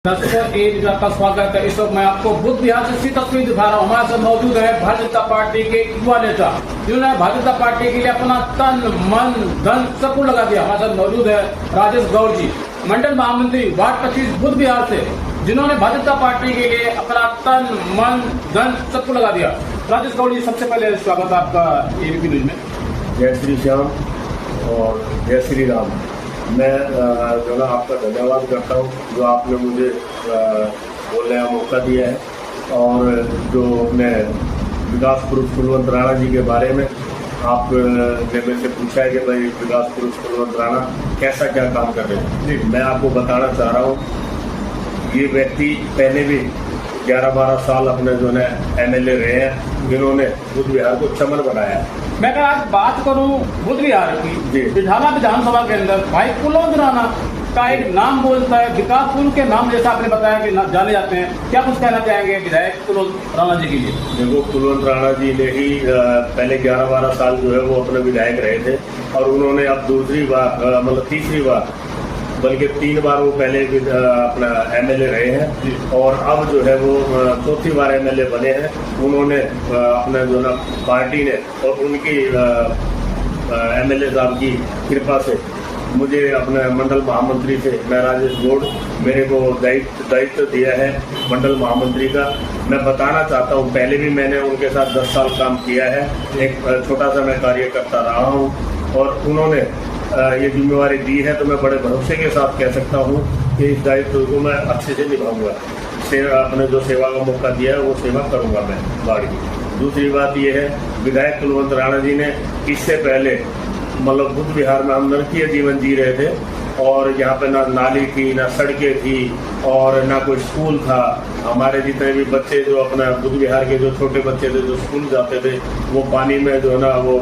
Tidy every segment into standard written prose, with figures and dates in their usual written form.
दर्शकों एक का स्वागत है। इस वक्त मैं आपको बुद्ध विहार से तस्वीर दिखा रहा हूँ। हमारे साथ मौजूद है भारतीय जनता पार्टी के युवा नेता जिन्होंने भारतीय जनता पार्टी के लिए अपना तन मन धन सब कुछ लगा दिया। हमारे साथ मौजूद है राजेश गौड़ जी, मंडल महामंत्री वार्ड 25 बुद्ध विहार से, जिन्होंने भारतीय जनता पार्टी के लिए अपना तन मन धन सब कुछ लगा दिया। राजेश गौड़ जी, सबसे पहले स्वागत आपका एबीपी न्यूज में। जय श्री श्याम और जय श्री राम। मैं जो ना आपका धन्यवाद करता हूँ जो आपने मुझे बोलने का मौका दिया है। और जो अपने विकास पुरुष कुलवंत राणा जी के बारे में आपने मेरे से पूछा है कि भाई विकास पुरुष कुलवंत राणा कैसा क्या काम कर रहे हैं, मैं आपको बताना चाह रहा हूँ। ये व्यक्ति पहले भी 11-12 साल अपने जो है MLA रहे हैं, जिन्होंने बुद्ध विहार को चमन बनाया है। मैं अगर आज बात करूं बुद्ध विहार की, बिठाला विधानसभा के अंदर भाई कुलवंत राणा का एक नाम बोलता है, विकासपुर के नाम जैसा आपने बताया कि जाने जाते हैं। क्या कुछ कहना चाहेंगे विधायक कुलवंत राणा जी के लिए? देखो, कुलवंत राणा जी ने ही पहले 11-12 साल जो है वो अपने विधायक रहे थे, और उन्होंने अब दूसरी बार मतलब तीसरी बार बल्कि 3 बार वो पहले अपना MLA रहे हैं, और अब जो है वो चौथी बार MLA बने हैं। उन्होंने अपने जो ना पार्टी ने और उनकी MLA साहब की कृपा से मुझे अपने मंडल महामंत्री से, मैं राजेश गौड़, मेरे को दायित्व दिया है मंडल महामंत्री का। मैं बताना चाहता हूँ, पहले भी मैंने उनके साथ 10 साल काम किया है, एक छोटा सा मैं कार्यकर्ता रहा हूँ, और उन्होंने ये जिम्मेवारी दी है, तो मैं बड़े भरोसे के साथ कह सकता हूँ कि इस दायित्व को मैं अच्छे से निभाऊंगा। अपने जो सेवा का मौका दिया है वो सेवा करूंगा मैं वार्ड की। दूसरी बात ये है, विधायक कुलवंत राणा जी ने इससे पहले मतलब बुद्ध विहार में हम नरकीय जीवन जी रहे थे, और यहाँ पे ना नाली थी, ना सड़कें थी, और ना कोई स्कूल था। हमारे जितने भी बच्चे जो अपना बुद्ध विहार के जो छोटे बच्चे थे जो स्कूल जाते थे, वो पानी में जो है ना वो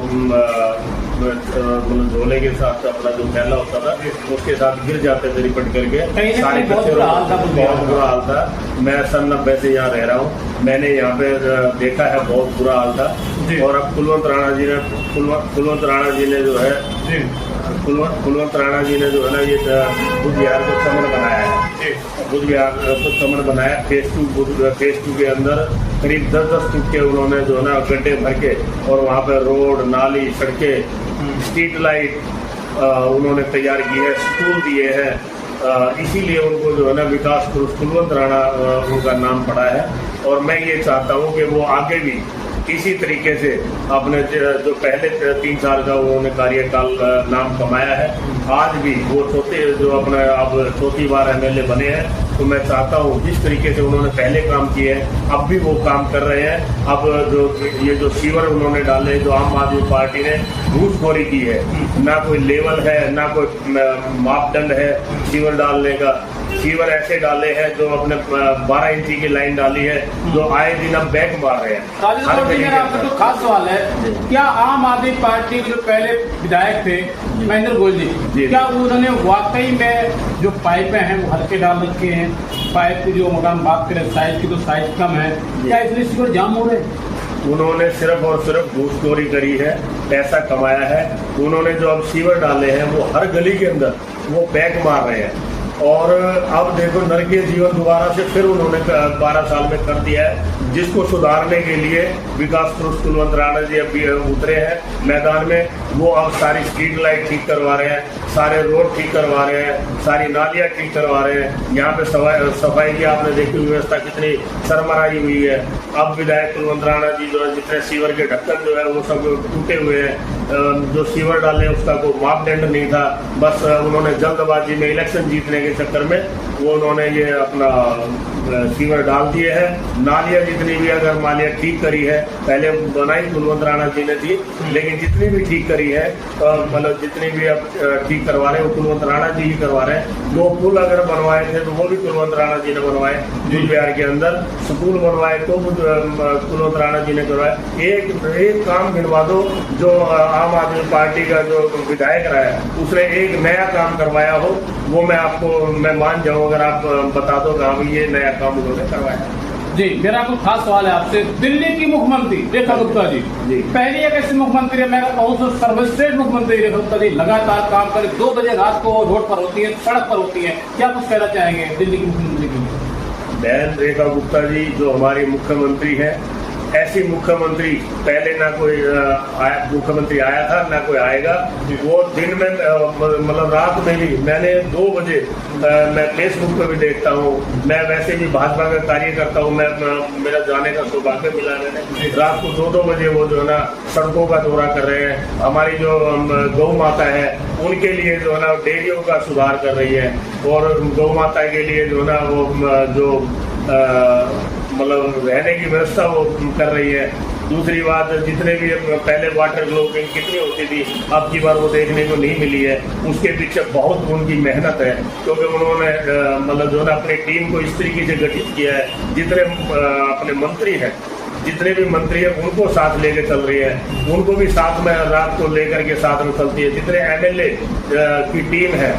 मतलब झोले के साथ अपना जो फैला होता था उसके साथ गिर जाते थे रिपट करके। सारे बच्चे बहुत बुरा हाल था। मैं सन 90 से यहाँ रह रहा हूँ, मैंने यहाँ पे देखा है, बहुत बुरा हाल था। और अब कुलवंत राणा जी ने जो है कुलवंत राणा जी ने जो है ना ये बुद्ध विहार को चमन बनाया है। बुद्ध विहार को चमन बनाया। फेज 2 के अंदर करीब 10-10 फुट के उन्होंने जो है ना गड्ढे भर के, और वहाँ पे रोड, नाली, सड़कें, स्ट्रीट लाइट उन्होंने तैयार की है, स्कूल दिए हैं। इसीलिए उनको जो है ना विकास पुरुष कुलवंत राणा उनका नाम पड़ा है। और मैं ये चाहता हूँ कि वो आगे भी इसी तरीके से अपने जो पहले 3 साल का उन्होंने कार्यकाल नाम कमाया है, आज भी वो जो अपना अब चौथी बार MLA बने हैं, तो मैं चाहता हूँ जिस तरीके से उन्होंने पहले काम किए हैं अब भी वो काम कर रहे हैं। अब जो सीवर उन्होंने डाले, जो आम आदमी पार्टी ने घूसखोरी की है, ना कोई लेवल है, ना कोई मापदंड है सीवर डालने का। सीवर ऐसे डाले हैं जो अपने 12 इंची की लाइन डाली है, जो आए दिन अब बैक मार रहे हैं। मेरा आपका जो खास सवाल है, क्या आम आदमी पार्टी के जो पहले विधायक थे महेंद्र गोयल जी, क्या उन्होंने वाकई में जो पाइपें हैं वो हल्के डाल रखे हैं? पाइप की जो हम बात करें साइज की, तो साइज कम है, क्या इसलिए सीवर जाम हो रहे? उन्होंने सिर्फ और सिर्फ घूसखोरी करी है, पैसा कमाया है। उन्होंने जो अब सीवर डाले हैं वो हर गली के अंदर वो बैक मार रहे हैं। और अब देखो, नरकीय जीवन दोबारा से फिर उन्होंने 12 साल में कर दिया है, जिसको सुधारने के लिए विकास पुरुष कुलवंत राणा जी अभी उतरे हैं मैदान में। वो अब सारी स्ट्रीट लाइट ठीक करवा रहे हैं, सारे रोड ठीक करवा रहे हैं, सारी नालियाँ ठीक करवा रहे हैं। यहाँ पे सफाई की आपने देखी व्यवस्था कितनी सरमराई हुई है। अब विधायक कुलवंत राणा जी जो है, जितने सीवर के ढक्कन जो है वो सब टूटे हुए हैं। जो सीवर डाले उसका कोई मापदंड नहीं था, बस उन्होंने जल्दबाजी में इलेक्शन जीतने के चक्कर में वो उन्होंने ये अपना सीवर डाल दिए हैं। नालियाँ जितनी भी अगर नालियाँ ठीक करी है, पहले बनाई कुलवंत राणा जी ने थी, लेकिन जितनी भी ठीक करी है मतलब जितनी भी अब ठीक करवा रहे हैं वो कुलवंत राणा जी ही करवा रहे हैं। 2 पुल अगर बनवाए थे तो वो भी कुलवंत राणा जी ने बनवाए। बुद्ध विहार के अंदर स्कूल बनवाए तो कुलवंत राणा जी ने करवाए। एक काम गिनवा दो जो आम आदमी पार्टी का जो विधायक रहा है उसने एक नया काम करवाया हो, वो मैं मान जाऊं अगर आप बता दो कि हाँ ये नया काम उन्होंने करवाया। जी, मेरा कुछ खास सवाल है आपसे। दिल्ली की मुख्यमंत्री रेखा गुप्ता जी पहली एक ऐसी मुख्यमंत्री है, मैं कहूँ तो सर्वश्रेष्ठ मुख्यमंत्री रेखा गुप्ता जी, लगातार काम कर 2 बजे रात को रोड पर होती है, सड़क पर होती है। क्या कुछ कहना चाहेंगे दिल्ली की मुख्यमंत्री की? बहन रेखा गुप्ता जी जो हमारी मुख्यमंत्री है, ऐसी मुख्यमंत्री पहले ना कोई मुख्यमंत्री आया था ना कोई आएगा। वो दिन में मतलब रात में भी मैंने 2 बजे मैं फेसबुक पे भी देखता हूँ, मैं वैसे भी भाजपा का कार्य करता हूँ, मैं मेरा जाने का सौभाग्य मिला मैंने। रात को 2-2 बजे वो जो है ना सड़कों का दौरा कर रहे हैं। हमारी जो गौ माता है उनके लिए जो है ना डेयरियों का सुधार कर रही है, और गौ माता के लिए जो है ना वो जो मतलब रहने की व्यवस्था वो कर रही है। दूसरी बात, जितने भी पहले वाटर ग्लोबिंग कितनी होती थी, अब की बार वो देखने को नहीं मिली है। उसके पीछे बहुत उनकी मेहनत है, क्योंकि उन्होंने मतलब जो है अपनी टीम को इस तरीके से गठित किया है। जितने अपने मंत्री हैं, जितने भी मंत्री हैं उनको साथ लेके चल रही है, उनको भी साथ में रात को लेकर के साथ में चलती है। जितने एमएलए की टीम है,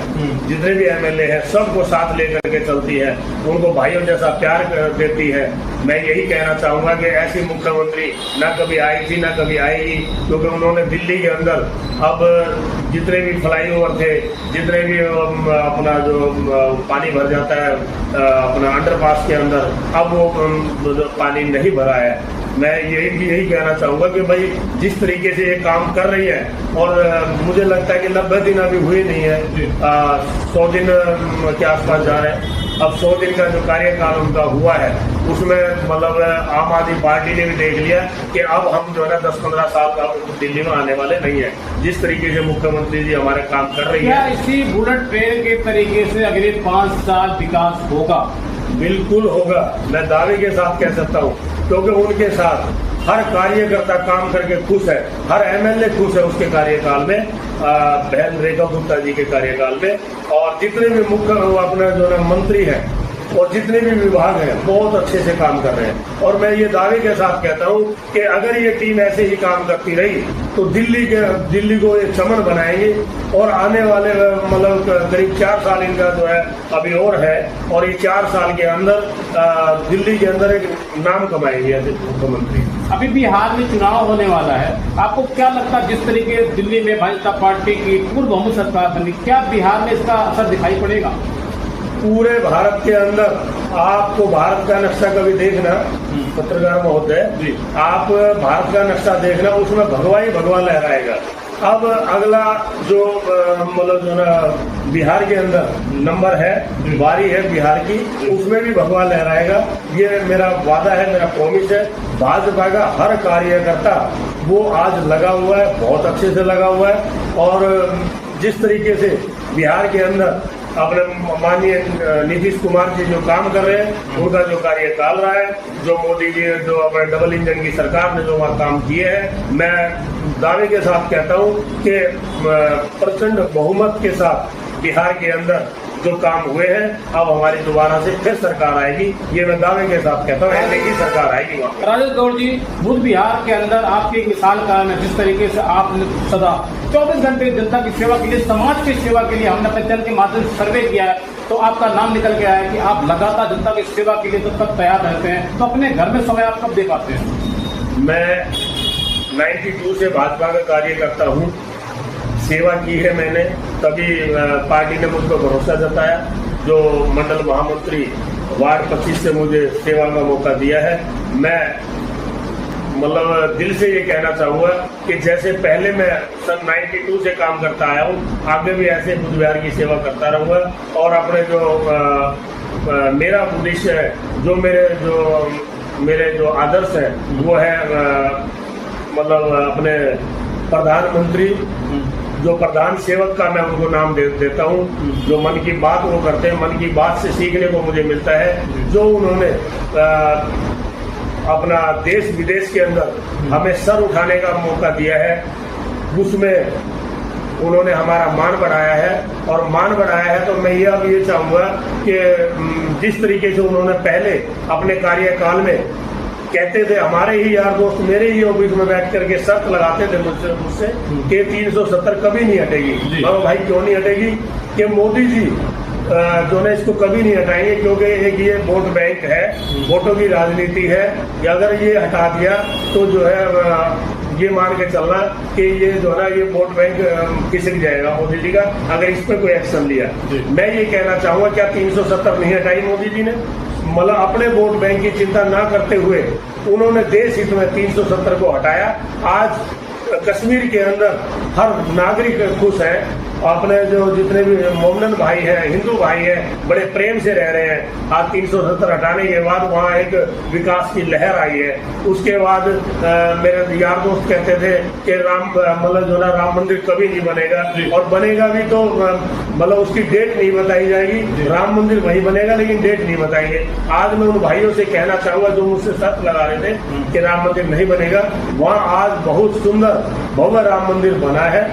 जितने भी एमएलए हैं, सबको साथ लेकर के चलती है, उनको भाइयों जैसा प्यार देती है। मैं यही कहना चाहूंगा कि ऐसी मुख्यमंत्री ना कभी आई थी ना कभी आएगी, क्योंकि उन्होंने दिल्ली के अंदर अब जितने भी फ्लाईओवर थे, जितने भी अपना जो पानी भर जाता है अपना अंडरपास के अंदर, अब वो पानी नहीं भरा है। मैं यही कहना चाहूंगा कि भाई जिस तरीके से ये काम कर रही है, और मुझे लगता है कि 90 दिन अभी हुए नहीं है, 100 दिन के आसपास जा रहे हैं। अब 100 दिन का जो कार्यकाल उनका हुआ है, उसमें मतलब आम आदमी पार्टी ने भी देख लिया कि अब हम जो है ना 10-15 साल का दिल्ली में आने वाले नहीं है। जिस तरीके से मुख्यमंत्री जी हमारे काम कर रही है, इसी बुलेट ट्रेन के तरीके से अगले 5 साल विकास होगा? बिल्कुल होगा, मैं दावे के साथ कह सकता हूँ, क्योंकि उनके साथ हर कार्यकर्ता काम करके खुश है, हर एमएलए खुश है उसके कार्यकाल में, बहन रेखा गुप्ता जी के कार्यकाल में। और जितने भी मुख्य अपने जो है मंत्री हैं और जितने भी विभाग हैं बहुत अच्छे से काम कर रहे हैं। और मैं ये दावे के साथ कहता हूँ कि अगर ये टीम ऐसे ही काम करती रही तो दिल्ली को एक चमन बनाएंगे, और आने वाले मतलब करीब 4 साल इनका जो है अभी और है, और ये 4 साल के अंदर दिल्ली के अंदर एक नाम कमाएंगे ऐसे मुख्यमंत्री। अभी बिहार में चुनाव होने वाला है, आपको क्या लगता है जिस तरीके से दिल्ली में भाजपा पार्टी की पूर्ण बहुमत सरकार बनी, क्या बिहार में इसका असर दिखाई पड़ेगा? पूरे भारत के अंदर आपको भारत का नक्शा कभी देखना, पत्रकार महोदय, आप भारत का नक्शा देखना, उसमें भगवा ही भगवा लहराएगा। अब अगला जो मतलब जो ना बिहार के अंदर नंबर है, बारी है बिहार की, उसमें भी भगवा लहराएगा। ये मेरा वादा है, मेरा प्रॉमिस है। भाजपा का हर कार्यकर्ता वो आज लगा हुआ है, बहुत अच्छे से लगा हुआ है। और जिस तरीके से बिहार के अंदर अपने माननीय नीतीश कुमार जी जो काम कर रहे हैं, उनका जो कार्यकाल रहा है, जो मोदी जी जो अपने डबल इंजन की सरकार ने जो वहाँ काम किए हैं, मैं दावे के साथ कहता हूँ कि प्रचंड बहुमत के साथ बिहार के अंदर जो काम हुए हैं, अब हमारी दोबारा से फिर सरकार आएगी। ये मैं दावे के साथ कहता हूँ, ऐसे ही सरकार आएगी वहाँ। राजेश गौड़ जी, बुध बिहार के अंदर आपकी एक मिसाल कायम है, जिस तरीके से आपने सदा 24 घंटे जनता की सेवा के लिए, समाज की सेवा के लिए, हमने अपने चैनल के माध्यम से सर्वे किया है तो आपका नाम निकल के आया है कि आप लगातार जनता की सेवा के लिए जब तक तैयार रहते हैं, तो अपने घर में समय आप कब दे पाते हैं? मैं 92 से भाजपा का कार्य करता हूँ, सेवा की है मैंने, तभी पार्टी ने मुझ पर भरोसा जताया। जो मंडल महामंत्री वार्ड 25 से मुझे सेवा का मौका दिया है। मैं मतलब दिल से ये कहना चाहूँगा कि जैसे पहले मैं सन 92 से काम करता आया हूँ, आगे भी ऐसे बुध बिहार की सेवा करता रहूँगा। और अपने जो मेरा उद्देश्य है, जो मेरे जो आदर्श है, वो है मतलब अपने प्रधानमंत्री, जो प्रधान सेवक का मैं उनको नाम देता हूँ, जो मन की बात वो करते हैं, मन की बात से सीखने को मुझे मिलता है। जो उन्होंने अपना देश विदेश के अंदर हमें सर उठाने का मौका दिया है, उसमें उन्होंने हमारा मान बढ़ाया है। और मान बढ़ाया है तो मैं ये चाहूँगा कि जिस तरीके से उन्होंने पहले अपने कार्यकाल में कहते थे, हमारे ही यार दोस्त मेरे ही ऑफिस में बैठ करके शर्त लगाते थे मुझसे कि 370 कभी नहीं हटेगी। भाई क्यों नहीं हटेगी? कि मोदी जी जो है इसको कभी नहीं हटाएंगे, क्योंकि एक ये वोट बैंक है, वोटों की राजनीति है। अगर ये हटा दिया तो जो है ये मान के चलना कि ये जो है ना ये वोट बैंक खिसक जाएगा मोदी जी का, अगर इस पर कोई एक्शन लिया। मैं ये कहना चाहूँगा, क्या 370 नहीं हटाई मोदी जी ने? मतलब अपने वोट बैंक की चिंता ना करते हुए उन्होंने देश हित में 370 को हटाया। आज कश्मीर के अंदर हर नागरिक खुश है। अपने जो जितने भी मोमडन भाई हैं, हिंदू भाई हैं, बड़े प्रेम से रह रहे हैं। आज 370 हटाने के बाद वहाँ एक विकास की लहर आई है। उसके बाद मेरे यार दोस्त कहते थे कि मतलब जो ना राम मंदिर कभी नहीं बनेगा, और बनेगा भी तो मतलब उसकी डेट नहीं बताई जाएगी। राम मंदिर वही बनेगा लेकिन डेट नहीं बताएंगे। आज मैं उन भाइयों से कहना चाहूंगा जो मुझसे शर्त लगा रहे थे कि राम मंदिर नहीं बनेगा, वहाँ आज बहुत सुंदर भव्य राम मंदिर बना है।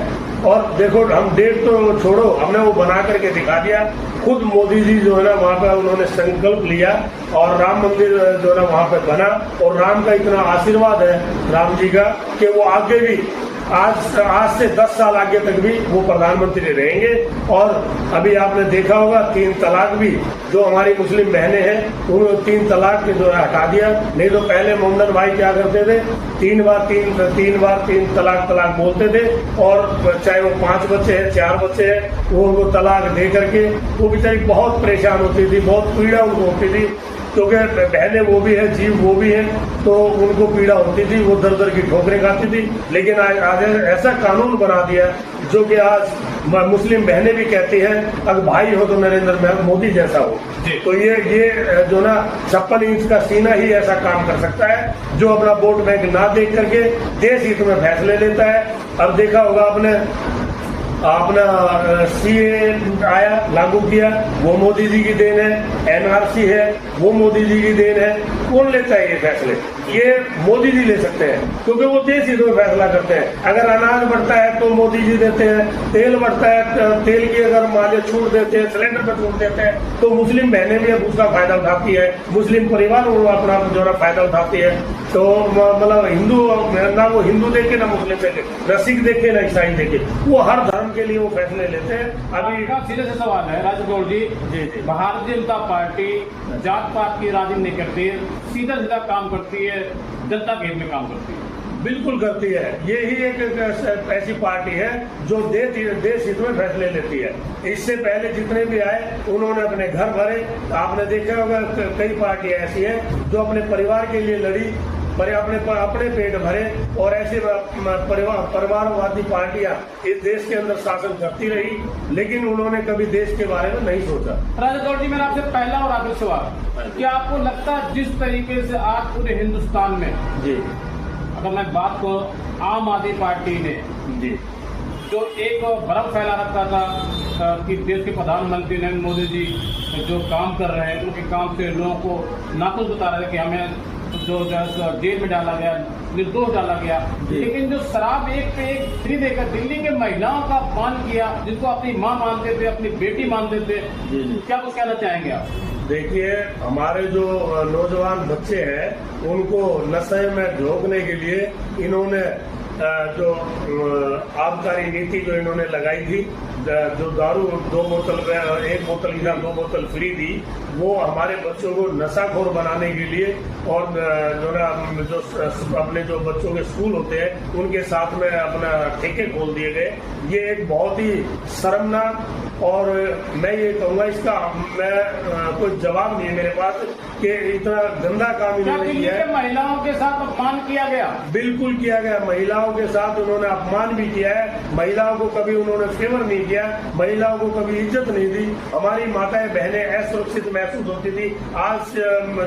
और देखो, हम डेट तो छोड़ो, हमने वो बना करके दिखा दिया। खुद मोदी जी जो है ना वहाँ पे उन्होंने संकल्प लिया और राम मंदिर जो है ना वहाँ पे बना। और राम का इतना आशीर्वाद है राम जी का कि वो आगे भी आज से 10 साल आगे तक भी वो प्रधानमंत्री रहेंगे। और अभी आपने देखा होगा 3 तलाक भी जो हमारी मुस्लिम बहनें हैं उन्होंने 3 तलाक जो है हटा दिया। नहीं तो पहले मोमडन भाई क्या करते थे, 3 बार 3 तलाक बोलते थे, और चाहे वो 5 बच्चे हैं 4 बच्चे हैं वो उनको तलाक दे करके वो बेचारी बहुत परेशान होती थी, बहुत पीड़ा उनको होती थी, क्योंकि बहनें वो भी है, जीव वो भी है, तो उनको पीड़ा होती थी, वो दर दर की ठोकरें खाती थी। लेकिन आज ऐसा कानून बना दिया जो कि आज मुस्लिम बहनें भी कहती हैं अगर भाई हो तो नरेंद्र मोदी जैसा हो। तो ये जो ना 56 इंच का सीना ही ऐसा काम कर सकता है जो अपना वोट बैंक ना देख करके देश हित में फैसले लेता है। अब देखा होगा आपने अपना सीए आया, लागू किया, वो मोदी जी की देन है। एनआरसी है, वो मोदी जी की देन है। कौन लेता है ये फैसले? ये मोदी जी ले सकते हैं, क्योंकि वो देश हित में फैसला करते हैं। अगर अनाज बढ़ता है तो मोदी जी देते हैं, तेल बढ़ता है, तेल की अगर माले छूट देते हैं, सिलेंडर पर छूट देते हैं, तो मुस्लिम बहनें भी अब उसका फायदा उठाती है, मुस्लिम परिवार अपना जो है फायदा उठाती है। तो मतलब हिंदू ना वो हिंदू देखे ना मुस्लिम देखे, ना सिख देखे ना ईसाई देखे, वो हर धर्म के लिए वो फैसले लेते हैं। अभी सीधे से सवाल है राजगौर जी, भारतीय जनता पार्टी जात पात की राजनीति नहीं करती है, सीधा सीधा काम करती है, जनता के हित में काम करती है। बिल्कुल करती है। ये ही एक ऐसी पार्टी है जो देश हित में फैसले लेती है। इससे पहले जितने भी आए उन्होंने अपने घर भरे। आपने देखा होगा कई पार्टियां ऐसी हैं जो अपने परिवार के लिए लड़ी, अपने पेट भरे, और ऐसे परिवारवादी पार्टियां इस देश के अंदर शासन करती रही, लेकिन उन्होंने कभी देश के बारे में नहीं सोचा। राजगौर जी, मेरा आपसे पहला और आखिरी सवाल, क्या आपको लगता है जिस तरीके से आज पूरे हिंदुस्तान में जी, अगर मैं बात को आम आदमी पार्टी ने जी जो एक भ्रम फैला रखा था कि देश के प्रधानमंत्री नरेंद्र मोदी जी जो काम कर रहे हैं उनके काम से लोगों को नाखुश बता रहे थे कि हमें जो जेल में डाला गया, निर्दोष डाला गया, लेकिन जो शराब एक पे एक फ्री देकर दिल्ली के महिलाओं का अपमान किया, जिनको अपनी माँ मानते थे, अपनी बेटी मानते थे, क्या कुछ कहना चाहेंगे आप? देखिए, हमारे जो नौजवान बच्चे हैं उनको नशे में झोंकने के लिए इन्होंने जो आबकारी नीति जो इन्होंने लगाई थी, जो दारू 2 बोतल में 1 बोतल की 2 बोतल फ्री दी, वो हमारे बच्चों को नशाखोर बनाने के लिए, और जो ना जो अपने जो बच्चों के स्कूल होते हैं उनके साथ में अपना ठेके खोल दिए गए। ये एक बहुत ही शर्मनाक, और मैं ये कहूँगा इसका मैं कोई जवाब नहीं है मेरे पास कि इतना गंदा काम इन्होंने किया है। महिलाओं के साथ अपमान किया गया? बिल्कुल किया गया। महिलाओं के साथ उन्होंने अपमान भी किया है। महिलाओं को कभी उन्होंने फेवर नहीं किया, महिलाओं को कभी इज्जत नहीं दी। हमारी माताएं बहनें असुरक्षित महसूस होती थी। आज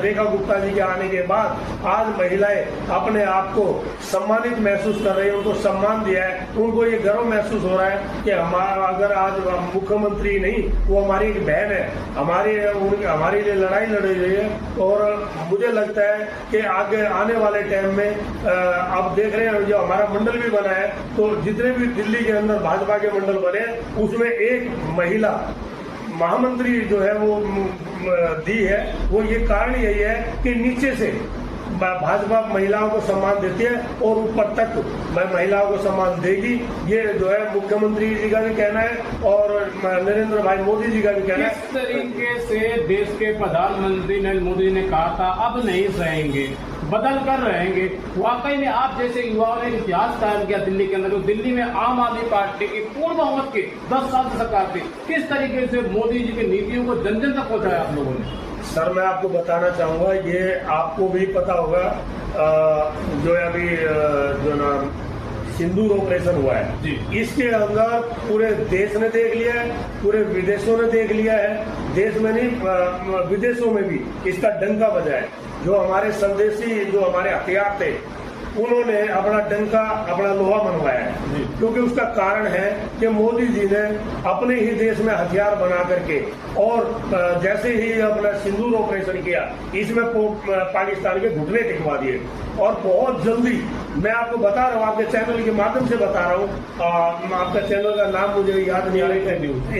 रेखा गुप्ता जी के आने के बाद आज महिलाएं अपने आप को सम्मानित महसूस कर रही है, उनको सम्मान दिया है, उनको ये गर्व महसूस हो रहा है कि हमारा अगर आज मुख्यमंत्री नहीं, वो हमारी एक बहन है, हमारे लिए लड़ाई लड़ रही है। और मुझे लगता है कि आगे आने वाले टाइम में आप देख रहे हैं जो हमारा मंडल भी बना है, तो जितने भी दिल्ली के अंदर भाजपा के मंडल बने उसमें एक महिला महामंत्री जो है वो दी है। वो ये कारण यही है कि नीचे से भाजपा महिलाओं को सम्मान देती है और ऊपर तक महिलाओं को सम्मान देगी। ये जो है मुख्यमंत्री जी का भी कहना है और नरेंद्र भाई मोदी जी का भी कहना है। किस तरीके से देश के प्रधानमंत्री नरेंद्र मोदी ने कहा था अब नहीं सहेंगे, बदल कर रहेंगे, वाकई में आप जैसे युवाओं ने इतिहास कायम किया दिल्ली के अंदर, तो दिल्ली में आम आदमी पार्टी की पूर्ण बहुमत की 10 साल की सरकार थी, किस तरीके से मोदी जी की नीतियों को जन जन तक पहुंचाया आप लोगों ने? सर मैं आपको बताना चाहूंगा, ये आपको भी पता होगा, जो अभी जो ना सिंदूर ऑपरेशन हुआ है जी। इसके अंदर पूरे देश ने देख लिया है, पूरे विदेशों ने देख लिया है, देश में नहीं विदेशों में भी इसका डंका बजा है। जो हमारे स्वदेशी जो हमारे हथियार थे उन्होंने अपना डंका अपना लोहा मनवाया है, क्योंकि उसका कारण है कि मोदी जी ने अपने ही देश में हथियार बना करके और जैसे ही अपना सिंदूर ऑपरेशन किया इसमें पाकिस्तान के घुटने टिकवा दिए। और बहुत जल्दी मैं आपको बता रहा हूँ, आपके चैनल के माध्यम से बता रहा हूँ, आपका चैनल का नाम मुझे याद नहीं आ रहा है,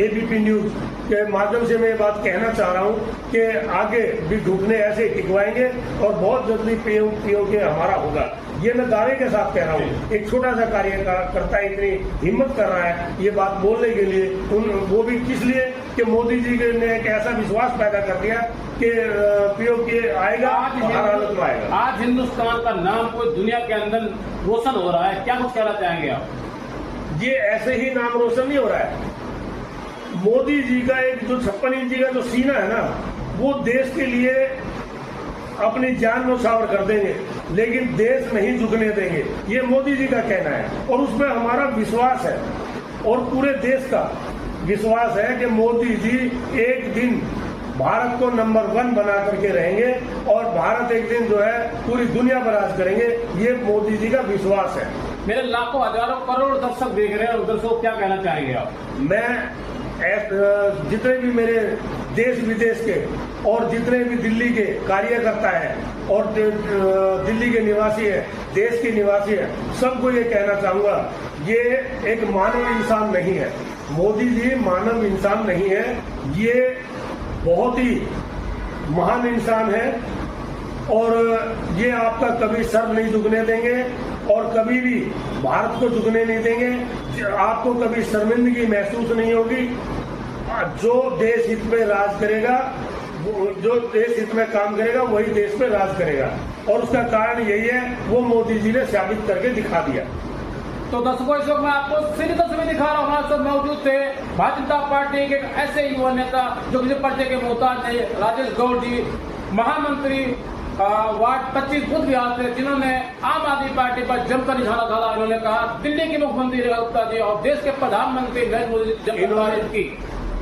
एबीपी न्यूज के माध्यम से मैं ये बात कहना चाह रहा हूँ कि आगे भी घुटने ऐसे टिकवाएंगे और बहुत जल्दी पीओके हमारा होगा। ये मैं दावे के साथ कह रहा हूँ। एक छोटा सा कार्यकर्ता इतनी हिम्मत कर रहा है ये बात बोलने के लिए, वो भी किस लिए कि मोदी जी ने एक ऐसा विश्वास पैदा कर दिया कि पीओके आएगा, हर हालत में आएगा। आज हिंदुस्तान का नाम कोई दुनिया के अंदर रोशन हो रहा है, क्या कुछ कहना चाहेंगे आप? ये ऐसे ही नाम रोशन नहीं हो रहा है। मोदी जी का एक जो 56 इंची का जो सीना है ना, वो देश के लिए अपनी जान न्यौछावर कर देंगे, लेकिन देश नहीं झुकने देंगे, ये मोदी जी का कहना है। और उसमें हमारा विश्वास है और पूरे देश का विश्वास है कि मोदी जी एक दिन भारत को नंबर 1 बना करके रहेंगे और भारत एक दिन जो है पूरी दुनिया पर राज करेंगे, ये मोदी जी का विश्वास है। मेरे लाखों हजारों करोड़ दर्शक देख रहे हैं, दर्शकों क्या कहना चाहेंगे आप? मैं जितने भी मेरे देश विदेश के और जितने भी दिल्ली के कार्यकर्ता हैं और दिल्ली के निवासी है, देश के निवासी है, सबको ये कहना चाहूंगा, ये एक मानव इंसान नहीं है। मोदी जी मानव इंसान नहीं है, ये बहुत ही महान इंसान है और ये आपका कभी सर नहीं झुकने देंगे और कभी भी भारत को झुकने नहीं देंगे। आपको कभी शर्मिंदगी महसूस नहीं होगी। जो देश हित में राज करेगा, जो देश हित में काम करेगा वही देश में राज करेगा और उसका कारण यही है, वो मोदी जी ने साबित करके दिखा दिया। तो दर्शकों इस वक्त मैं आपको सीधी तस्वीर दिखा रहा हूँ। हमारे साथ मौजूद थे भारतीय जनता पार्टी के ऐसे युवा नेता जो किसी परिचय के मोहताज नहीं, राजेश गौड़ जी, महामंत्री वार्ड 25 बुद्ध विहार से, जिन्होंने आम आदमी पार्टी पर जमकर निशाना साधा। इन्होंने कहा दिल्ली के मुख्यमंत्री रेखा गुप्ता जी और देश के प्रधानमंत्री नरेंद्र मोदी जमकर तारीफ की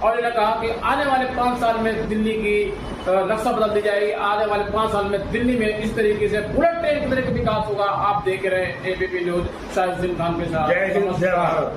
और इन्होंने कहा कि आने वाले 5 साल में दिल्ली की नक्शा बदल दी जाएगी। आने वाले 5 साल में दिल्ली में इस तरीके से बुलेट ट्रेन की तरह का विकास होगा। आप देख रहे हैं एबीपी न्यूज, शाहिद खान के साथ। जय हिंद, जय भारत।